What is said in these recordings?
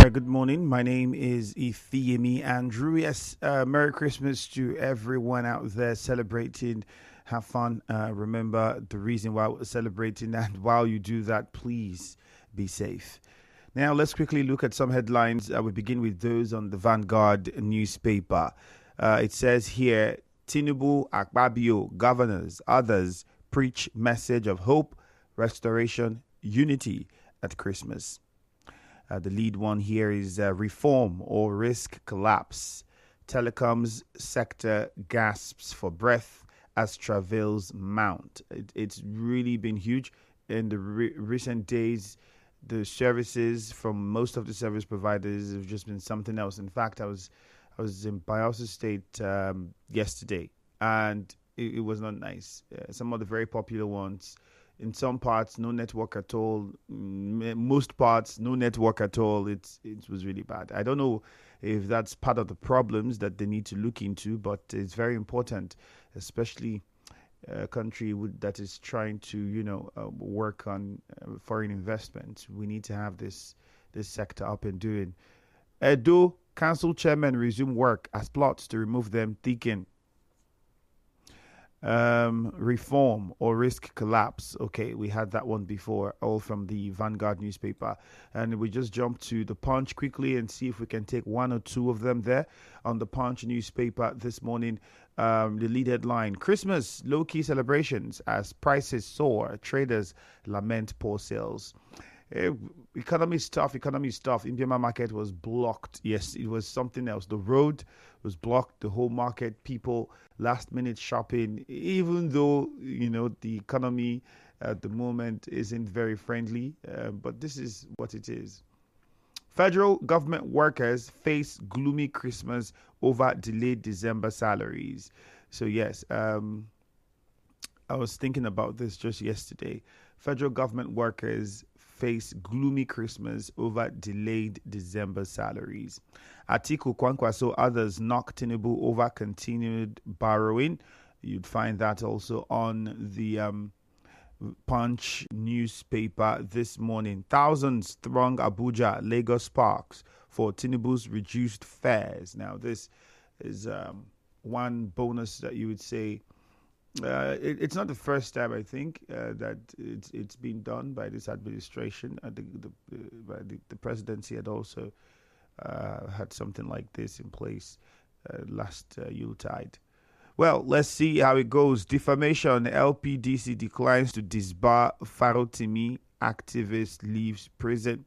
Good morning. My name is Ifeyemi Andrew. Yes, Merry Christmas to everyone out there celebrating. Have fun. Remember the reason why we're celebrating, and while you do that, please be safe. Now, let's quickly look at some headlines. We begin with those on the Vanguard newspaper. It says here, Tinubu, Akpabio, governors, others preach message of hope, restoration, unity at Christmas. The lead one here is reform or risk collapse. Telecoms sector gasps for breath as travails mount. It's really been huge in the recent days. The services from most of the service providers have just been something else. In fact, I was in Bayelsa State yesterday, and it was not nice. Some of the very popular ones. In some parts, no network at all. Most parts, no network at all. It was really bad. I don't know if that's part of the problems that they need to look into, but it's very important, especially a country that is trying to, work on foreign investment. We need to have this sector up and doing. Edo Council chairman resume work as plots to remove them thicken. Reform or risk collapse. Okay, we had that one before, all from the Vanguard newspaper. And we just jump to the Punch quickly and see if we can take one or two of them there. On the Punch newspaper this morning, the lead headline, Christmas low-key celebrations as prices soar, traders lament poor sales. Economy stuff. Imbiama market was blocked. Yes, it was something else. The road was blocked. The whole market, people last minute shopping, even though, the economy at the moment isn't very friendly. But this is what it is. Federal government workers face gloomy Christmas over delayed December salaries. So, yes, I was thinking about this just yesterday. Federal government workers face gloomy Christmas over delayed December salaries. Atiku Kwankwaso, others knock Tinubu over continued borrowing. You'd find that also on the Punch newspaper this morning. Thousands throng Abuja, Lagos parks for Tinubu's reduced fares. Now, this is one bonus that you would say. It's not the first time, I think, that it's been done by this administration. The presidency had also had something like this in place last Yuletide. Well, let's see how it goes. Defamation. LPDC declines to disbar Farotimi. Activist leaves prison.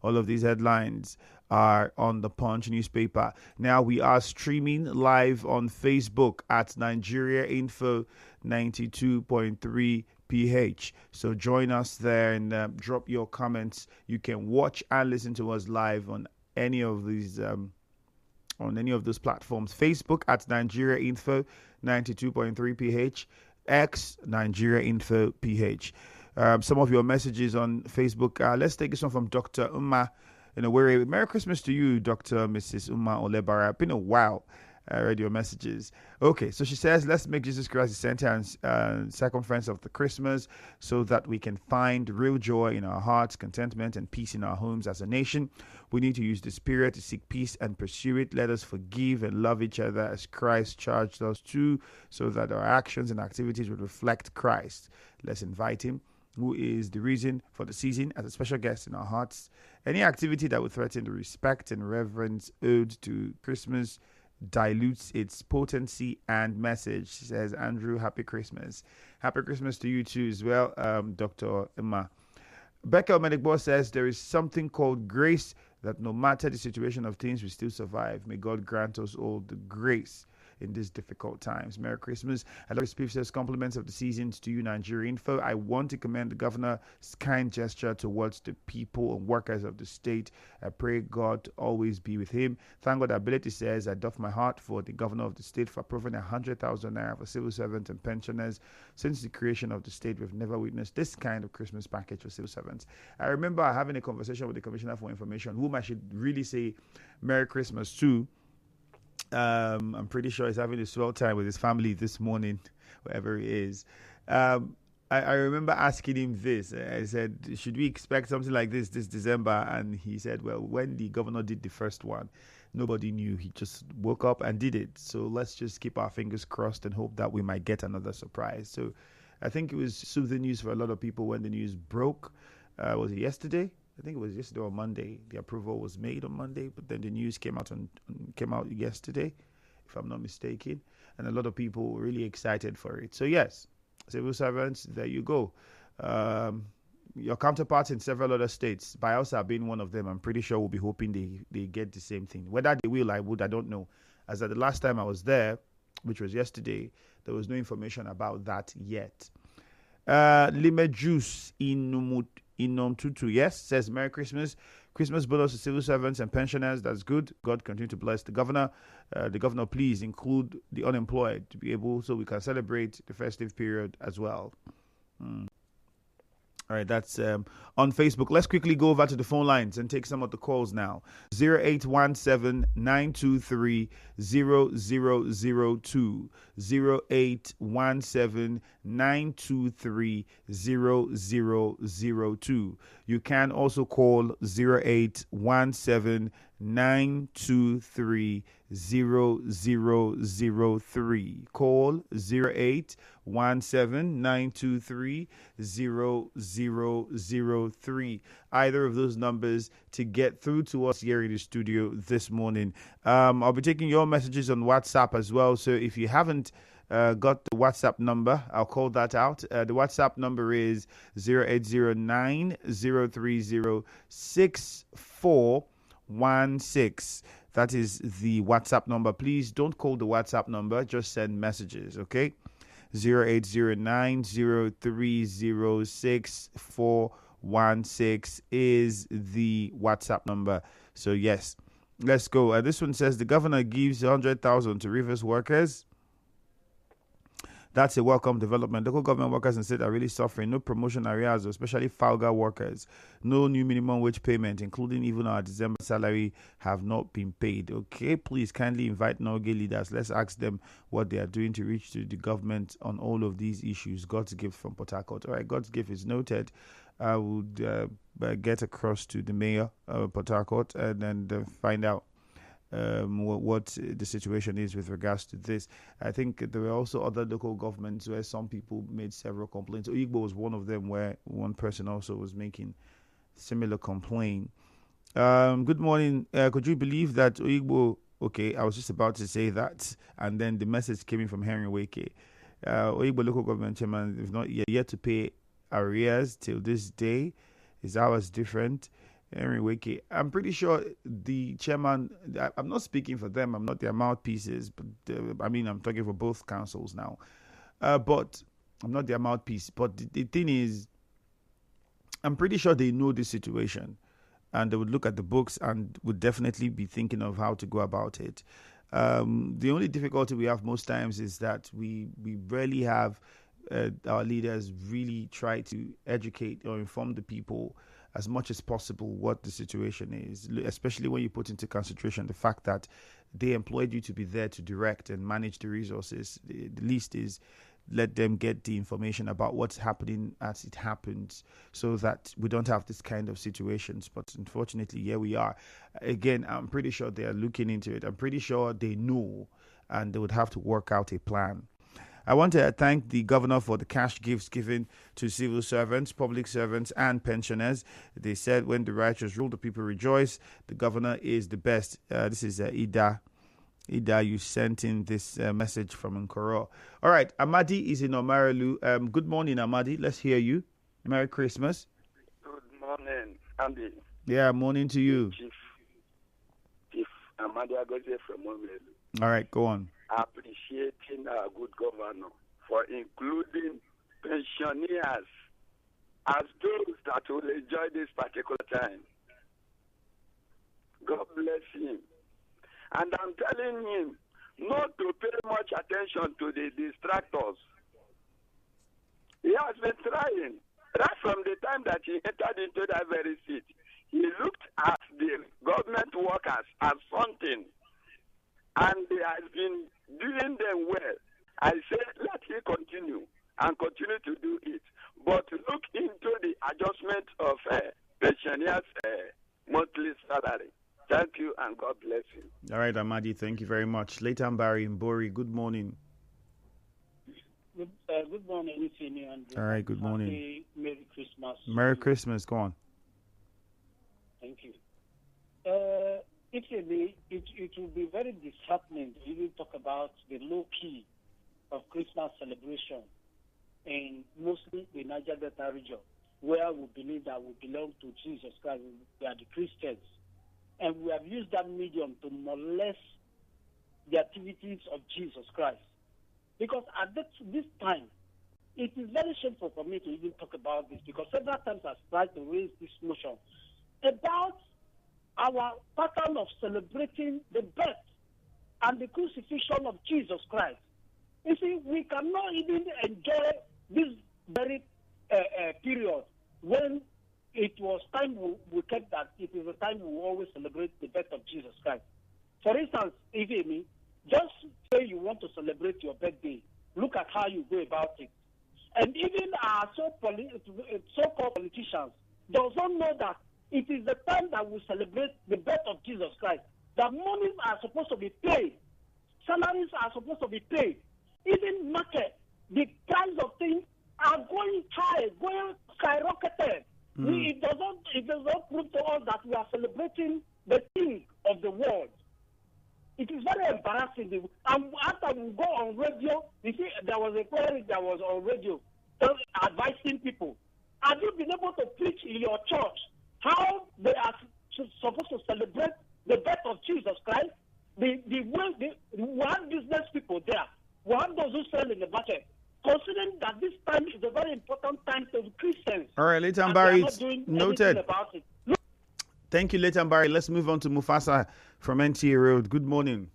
All of these headlines are on the Punch newspaper. Now we are streaming live on Facebook at Nigeria Info 92.3 PH. So join us there and drop your comments. You can watch and listen to us live on any of these on any of those platforms. Facebook at Nigeria Info 92.3 PH. X Nigeria Info PH. Some of your messages on Facebook. Let's take this one from Dr. Umma. Merry Christmas to you, Dr. Mrs. Umma Olebara. Been a while. I read your messages. Okay, so she says, let's make Jesus Christ the center and circumference of the Christmas so that we can find real joy in our hearts, contentment, and peace in our homes as a nation. We need to use the Spirit to seek peace and pursue it. Let us forgive and love each other as Christ charged us to, so that our actions and activities would reflect Christ. Let's invite Him, who is the reason for the season, as a special guest in our hearts. Any activity that would threaten the respect and reverence owed to Christmas dilutes its potency and message, says Andrew. Happy Christmas. Happy Christmas to you too as well, Dr. Emma. Becca Omenigbo says there is something called grace, that no matter the situation of things, we still survive. May God grant us all the grace in these difficult times. Merry Christmas. I love Spiff says, compliments of the seasons to you, Nigeria Info. I want to commend the governor's kind gesture towards the people and workers of the state. I pray God to always be with him. Thank God Ability says, I doff my heart for the governor of the state for approving 100,000 naira for civil servants and pensioners. Since the creation of the state, we've never witnessed this kind of Christmas package for civil servants. I remember having a conversation with the Commissioner for Information, whom I should really say Merry Christmas to. I'm pretty sure he's having a swell time with his family this morning, wherever he is. I remember asking him this. I said, should we expect something like this December? And he said, well, when the governor did the first one, nobody knew. He just woke up and did it. So let's just keep our fingers crossed and hope that we might get another surprise. So I think it was soothing news for a lot of people when the news broke. Was it yesterday? I think it was yesterday or Monday. The approval was made on Monday, but then the news came out yesterday, if I'm not mistaken. And a lot of people were really excited for it. So yes, civil servants, there you go. Your counterparts in several other states, Bielsa being one of them, I'm pretty sure will be hoping they get the same thing. Whether they will, I don't know. As at the last time I was there, which was yesterday, there was no information about that yet. Lime Juice in Nomtutu, yes, says Merry Christmas. Christmas bonus to civil servants and pensioners. That's good. God continue to bless the governor. The governor, please include the unemployed to be able so we can celebrate the festive period as well. All right, that's on Facebook. Let's quickly go over to the phone lines and take some of the calls now. 0817-923-0002. 0817-923-0002. You can also call 0817-923-0003. Call 0817-923-0003. Either of those numbers to get through to us here in the studio this morning. I'll be taking your messages on WhatsApp as well. So if you haven't got the WhatsApp number, I'll call that out. The WhatsApp number is 0809-030-6416. That is the WhatsApp number. Please don't call the WhatsApp number. Just send messages, okay? 0809-030-6416 is the WhatsApp number. So yes, let's go. This one says the governor gives 100,000 to Rivers workers. That's a welcome development. Local government workers in state are really suffering. No promotion areas, especially FALGA workers. No new minimum wage payment, including even our December salary, have not been paid. Okay, please kindly invite Norge leaders. Let's ask them what they are doing to reach to the government on all of these issues. God's gift from Port Harcourt. All right, God's gift is noted. I would get across to the mayor of Port Harcourt and then find out what the situation is with regards to this. I think there were also other local governments where some people made several complaints. Oyigbo was one of them where one person also was making similar complaint. Good morning. Could you believe that Oyigbo, okay, I was just about to say that, and then the message came in from Henry Weke. Oyigbo local government chairman is not yet to pay arrears till this day. His hours different. Henry Weke, I'm pretty sure the chairman, I'm not speaking for them, I'm not their mouthpieces, but I'm talking for both councils now. But I'm not their mouthpiece. But the thing is, I'm pretty sure they know the situation and they would look at the books and would definitely be thinking of how to go about it. The only difficulty we have most times is that we rarely have our leaders really try to educate or inform the people as much as possible what the situation is, especially when you put into consideration the fact that they employed you to be there to direct and manage the resources. The least is let them get the information about what's happening as it happens so that we don't have this kind of situations. But unfortunately, here we are. Again, I'm pretty sure they are looking into it. I'm pretty sure they know and they would have to work out a plan. I want to thank the governor for the cash gifts given to civil servants, public servants, and pensioners. They said, when the righteous rule, the people rejoice. The governor is the best. This is Ida. Ida, you sent in this message from Nkoro. All right, Amadi is in Omarelu. Good morning, Amadi. Let's hear you. Merry Christmas. Good morning, Andy. Yeah, morning to you. Chief Amadi Agozie from Omarelu. All right, go on. Appreciating our good governor for including pensioners as those that will enjoy this particular time. God bless him. And I'm telling him not to pay much attention to the distractors. He has been trying. Right from the time that he entered into that very seat, he looked at the government workers as something. And he has been doing them well. I say, let him continue and continue to do it. but look into the adjustment of pensioners' monthly salary. Thank you, and God bless you. All right, Amadi, thank you very much. Leighton Barry in Bori, good morning. Good morning, Ifeanyi, and all right, good morning. Merry Christmas. Merry Christmas, go on. Thank you. Ifeanyi, it will be very disheartening to even talk about the low key of Christmas celebration in mostly the Niger Delta region, where we believe that we belong to Jesus Christ. We are the Christians. And we have used that medium to molest the activities of Jesus Christ. Because at this time, it is very shameful for me to even talk about this, because several times I've tried to raise this notion about our pattern of celebrating the birth and the crucifixion of Jesus Christ. You see, we cannot even enjoy this very period when it was time we kept that it is a time we always celebrate the birth of Jesus Christ. For instance, if just say you want to celebrate your birthday, look at how you go about it. And even our so-called politicians does not know that it is the time that we celebrate the birth of Jesus Christ. That monies are supposed to be paid. Salaries are supposed to be paid. Even market, the price of things are going high, going skyrocketed. It does not prove to us that we are celebrating the king of the world. It is very embarrassing. And after we go on radio, you see, there was a query that was on radio advising people. Have you been able to preach in your church how they are supposed to celebrate the birth of Jesus Christ? We have business people there. We have those who sell in the market. Considering that this time is a very important time to the Christians. All right, Leighton Barry, noted. About it. Thank you, Leighton Barry. Let's move on to Mufasa from NTA Road. Good morning.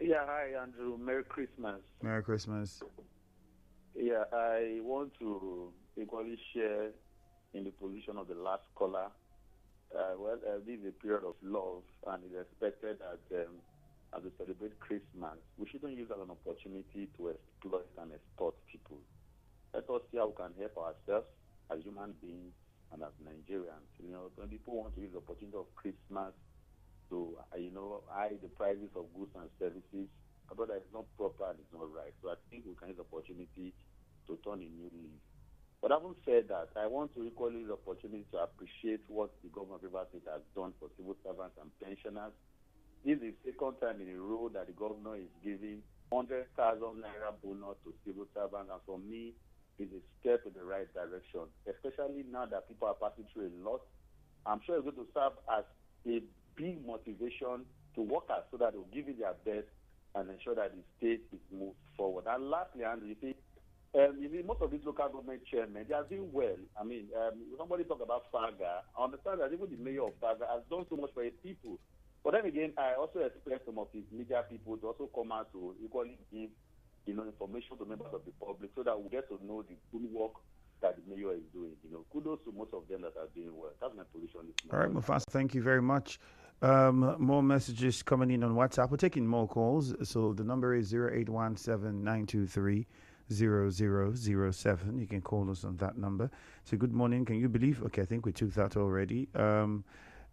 Yeah, hi, Andrew. Merry Christmas. Merry Christmas. Yeah, I want to equally share in the position of the last caller. This is a period of love, and it's expected that as we celebrate Christmas, we shouldn't use it as an opportunity to exploit and export people. Let us see how we can help ourselves as human beings and as Nigerians. When people want to use the opportunity of Christmas to, hide the prices of goods and services, I thought that it's not proper and it's not right. So I think we can use the opportunity to turn a new leaf. But having said that, I want to equally use the opportunity to appreciate what the government of Rivers State has done for civil servants and pensioners. This is the second time in a row that the governor is giving 100,000 naira bonus to civil servants, and for me, it's a step in the right direction, especially now that people are passing through a lot. I'm sure it's going to serve as a big motivation to workers so that they'll give it their best and ensure that the state is moved forward. And lastly, Andrew, you see, most of these local government chairmen, they are doing well. I mean, somebody talk about Faga. I understand that even the mayor of Faga has done so much for his people. But then again, I also expect some of his media people to also come out to equally give, information to members of the public so that we get to know the good work that the mayor is doing. Kudos to most of them that are doing well. That's my position. All right, Mufasa, thank you very much. More messages coming in on WhatsApp. We're taking more calls. So the number is 0817-923-0007. You can call us on that number. So good morning. Can you believe? Okay, I think we took that already.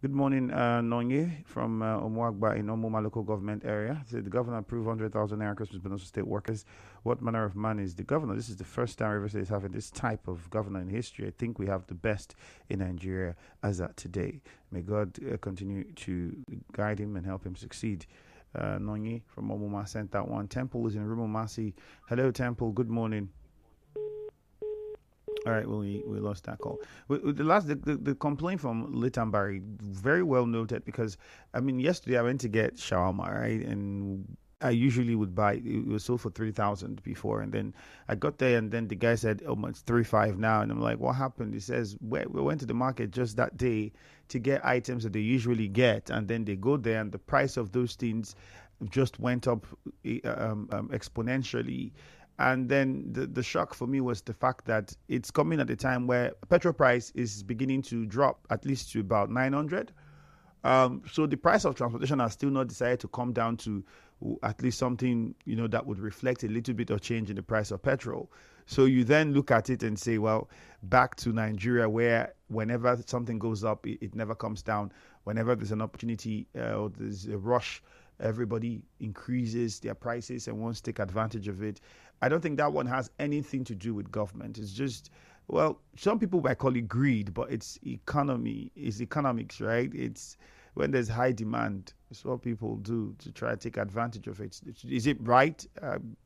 Good morning, Nonye from Omwagba in Omuma local government area. So the governor approved 100,000 naira Christmas bonus for state workers. What manner of man is the governor? This is the first time Rivers State is having this type of governor in history. I think we have the best in Nigeria as at today. May God continue to guide him and help him succeed. Nonye from Omuma sent that one. Temple is in Rumomasi. Hello, Temple. Good morning. All right, we lost that call. The complaint from Leighton Barry, very well noted, because yesterday I went to get shawarma, right, and I usually would buy. It was sold for 3,000 before, and then I got there, and then the guy said, "Oh, it's 3,500 now," and I'm like, "What happened?" He says, "We went to the market just that day to get items that they usually get, and then they go there, and the price of those things just went up exponentially." And then the shock for me was the fact that it's coming at a time where petrol price is beginning to drop at least to about 900. So the price of transportation has still not decided to come down to at least something, that would reflect a little bit of change in the price of petrol. So you then look at it and say, well, back to Nigeria, where whenever something goes up, it never comes down. Whenever there's an opportunity or there's a rush, everybody increases their prices and wants to take advantage of it. I don't think that one has anything to do with government. It's just, well, some people might call it greed, but it's economics, right? It's when there's high demand, it's what people do to try to take advantage of it. Is it right?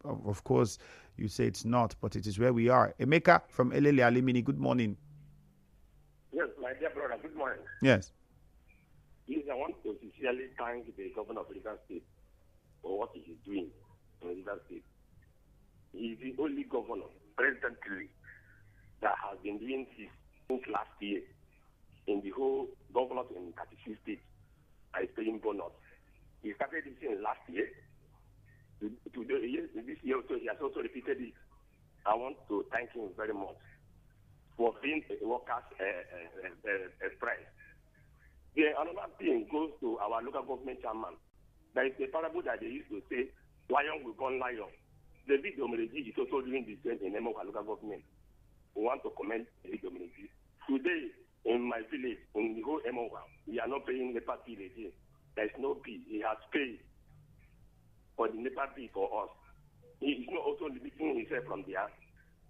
Of course, you say it's not, but it is where we are. Emeka from Elele Alimini, good morning. Yes, my dear brother, good morning. Yes. Please, I want to sincerely thank the governor of Rivers State for what he is doing in Rivers State. He is the only governor presently that has been doing this since last year in the whole governors in 36 states is paying bonus. He started this in last year. This year also, he has also repeated it. I want to thank him very much for being a workers' price. Another thing goes to our local government chairman. There is a parable that they used to say, lion will born lion. David Omereji is also doing the same in Emowa local government. We want to commend David Omereji. Today, in my village, in the whole Emowa, we are not paying NEPA bill again. There is no bill. He has paid for the NEPA bill for us. He is not also limiting himself from there.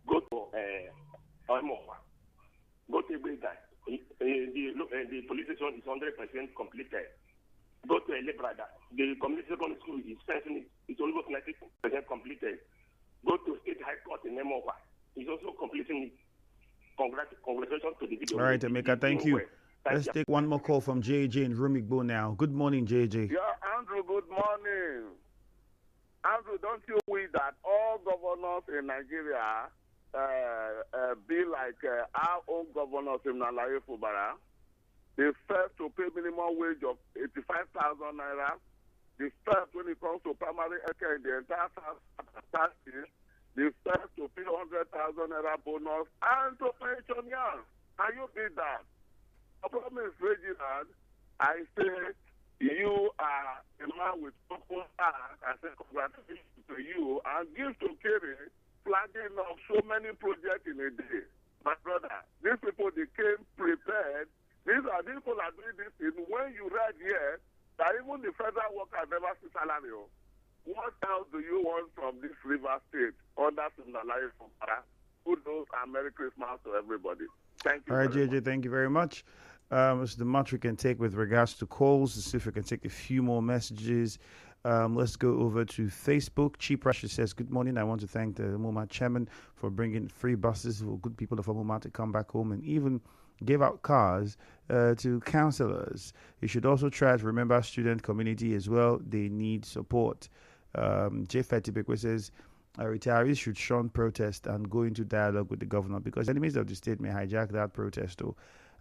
Go to Emowa. Go to Breda. The police station is 100% completed. Go to Elebrada. The community secondary school is finishing. It's almost 90% completed. Go to State High Court in Emowa. It's also completing it. Congratulations to the video. All right, Emeka, thank you. Let's take one more call from JJ in Rumigbo now. Good morning, JJ. Yeah, Andrew, good morning. Andrew, don't you wish that all governors in Nigeria be like our own governors in Nalaye Fubara? The first to pay minimum wage of 85,000 naira. The first when it comes to primary healthcare in the entire tax, the first to pay 100,000 naira bonus and to pension young. Can you beat that? The problem is, Reginald, I say you are a man with open heart. I say congratulations to you and give to Kerry flagging of so many projects in a day. My brother, these people, they came prepared. These are people that doing this thing. When you read here, that even the federal workers never see salary. What else do you want from this River State under Nalaye Fubara? Good news and Merry Christmas to everybody. Thank you. All right, JJ, thank you very much. It's the much we can take with regards to calls. Let's see if we can take a few more messages. Let's go over to Facebook. Cheap Russia says, good morning. I want to thank the MoMA chairman for bringing free buses for good people of MoMA to come back home and even gave out cars to counselors. You should also try to remember student community as well. They need support. J. Fetibekwe says, retirees should shun protest and go into dialogue with the governor because enemies of the state may hijack that protest.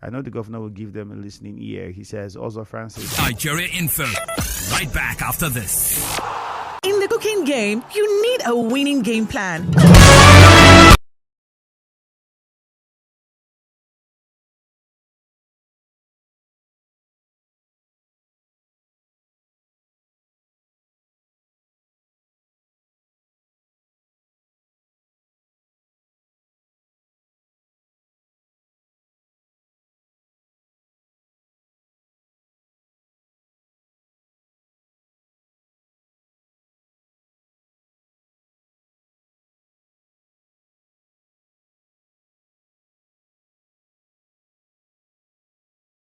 I know the governor will give them a listening ear. He says, also Francis. Nigeria Info. Right back after this. In the cooking game, you need a winning game plan.